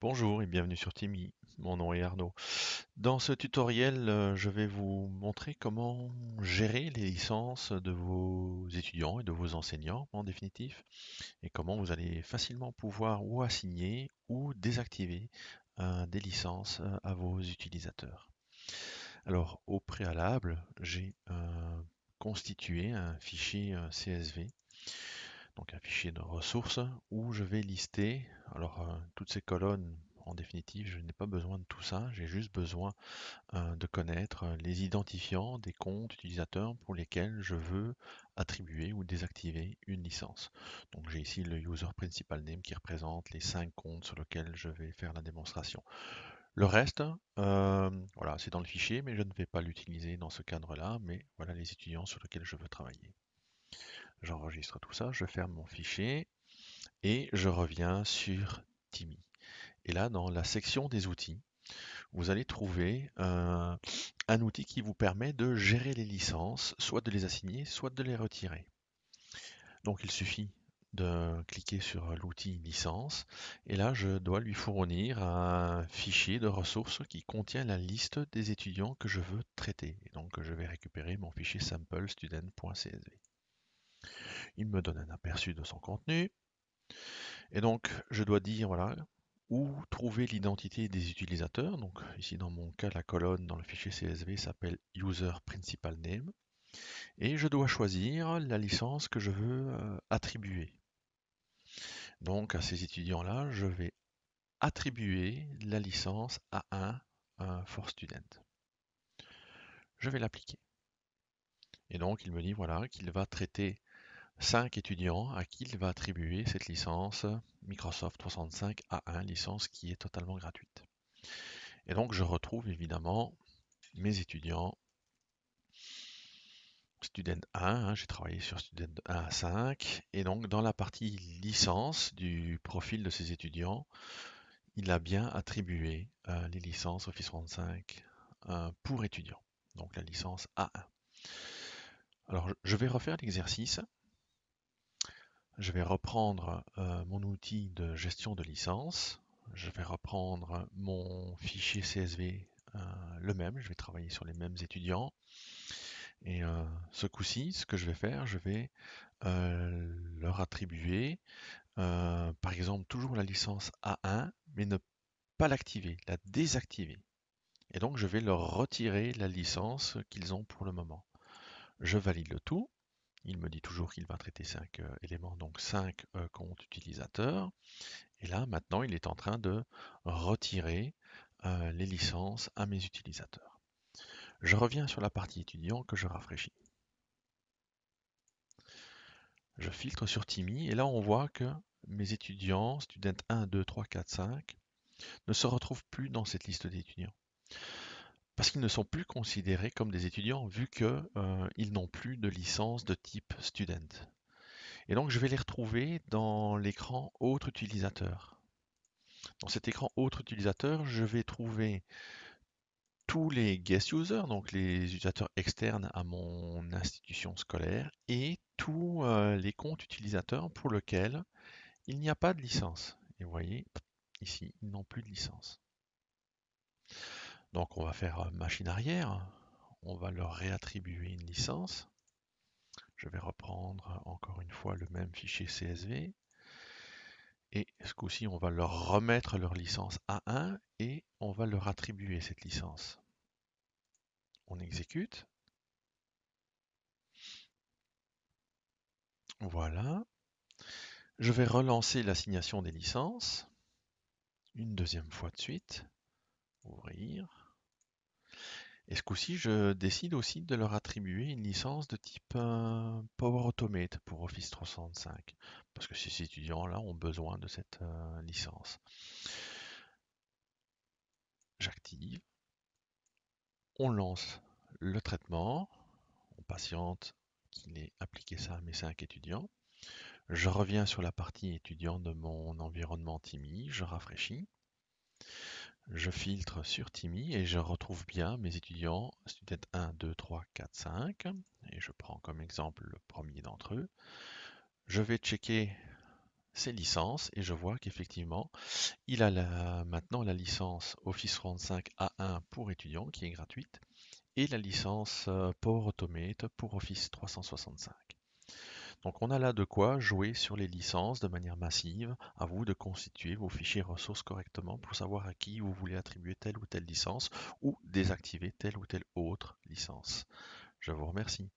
Bonjour et bienvenue sur Timmy. Mon nom est Arnaud. Dans ce tutoriel, je vais vous montrer comment gérer les licences de vos étudiants et de vos enseignants en définitif, et comment vous allez facilement pouvoir ou assigner ou désactiver des licences à vos utilisateurs. Alors, au préalable, j'ai constitué un fichier CSV, donc un fichier de ressources où je vais lister, alors toutes ces colonnes, en définitive, je n'ai pas besoin de tout ça, j'ai juste besoin de connaître les identifiants des comptes utilisateurs pour lesquels je veux attribuer ou désactiver une licence. Donc j'ai ici le user principal name qui représente les 5 comptes sur lesquels je vais faire la démonstration. Le reste, voilà, c'est dans le fichier, mais je ne vais pas l'utiliser dans ce cadre-là, mais voilà les étudiants sur lesquels je veux travailler. J'enregistre tout ça, je ferme mon fichier et je reviens sur Timmy. Et là, dans la section des outils, vous allez trouver un outil qui vous permet de gérer les licences, soit de les assigner, soit de les retirer. Donc il suffit de cliquer sur l'outil licence et là je dois lui fournir un fichier de ressources qui contient la liste des étudiants que je veux traiter. Et donc je vais récupérer mon fichier sample student.csv. Il me donne un aperçu de son contenu. Et donc, je dois dire, voilà, où trouver l'identité des utilisateurs. Donc, ici, dans mon cas, la colonne dans le fichier CSV s'appelle User Principal Name. Et je dois choisir la licence que je veux attribuer. Donc, à ces étudiants-là, je vais attribuer la licence A1 for Student. Je vais l'appliquer. Et donc, il me dit, voilà, qu'il va traiter 5 étudiants à qui il va attribuer cette licence Microsoft 365 A1, licence qui est totalement gratuite. Et donc je retrouve évidemment mes étudiants Student 1, j'ai travaillé sur Student 1 à 5, et donc dans la partie licence du profil de ces étudiants, il a bien attribué les licences Office 365 pour étudiants, donc la licence A1. Alors je vais refaire l'exercice. Je vais reprendre mon outil de gestion de licence. Je vais reprendre mon fichier CSV, le même. Je vais travailler sur les mêmes étudiants. Et ce coup-ci, ce que je vais faire, je vais leur attribuer, par exemple, toujours la licence A1, mais ne pas l'activer, la désactiver. Et donc, je vais leur retirer la licence qu'ils ont pour le moment. Je valide le tout. Il me dit toujours qu'il va traiter 5 éléments, donc 5 comptes utilisateurs. Et là, maintenant, il est en train de retirer les licences à mes utilisateurs. Je reviens sur la partie étudiant que je rafraîchis. Je filtre sur Timmy et là, on voit que mes étudiants, student 1, 2, 3, 4, 5, ne se retrouvent plus dans cette liste d'étudiants. Parce qu'ils ne sont plus considérés comme des étudiants vu qu'ils n'ont plus de licence de type student. Et donc, je vais les retrouver dans l'écran Autre utilisateur. Dans cet écran Autre utilisateur, je vais trouver tous les guest users, donc les utilisateurs externes à mon institution scolaire, et tous les comptes utilisateurs pour lesquels il n'y a pas de licence. Et vous voyez, ici, ils n'ont plus de licence. Donc on va faire machine arrière, on va leur réattribuer une licence. Je vais reprendre encore une fois le même fichier CSV. Et ce coup-ci, on va leur remettre leur licence A1 et on va leur attribuer cette licence. On exécute. Voilà. Je vais relancer l'assignation des licences. Une deuxième fois de suite. Ouvrir. Et ce coup-ci, je décide aussi de leur attribuer une licence de type Power Automate pour Office 365. Parce que ces étudiants-là ont besoin de cette licence. J'active. On lance le traitement. On patiente qu'il ait appliqué ça à mes 5 étudiants. Je reviens sur la partie étudiant de mon environnement Timmy. Je rafraîchis. Je filtre sur Timmy et je retrouve bien mes étudiants student 1, 2, 3, 4, 5. Et je prends comme exemple le premier d'entre eux. Je vais checker ses licences et je vois qu'effectivement, il a maintenant la licence Office 365 A1 pour étudiants qui est gratuite et la licence Power Automate pour Office 365. Donc on a là de quoi jouer sur les licences de manière massive. À vous de constituer vos fichiers ressources correctement pour savoir à qui vous voulez attribuer telle ou telle licence ou désactiver telle ou telle autre licence. Je vous remercie.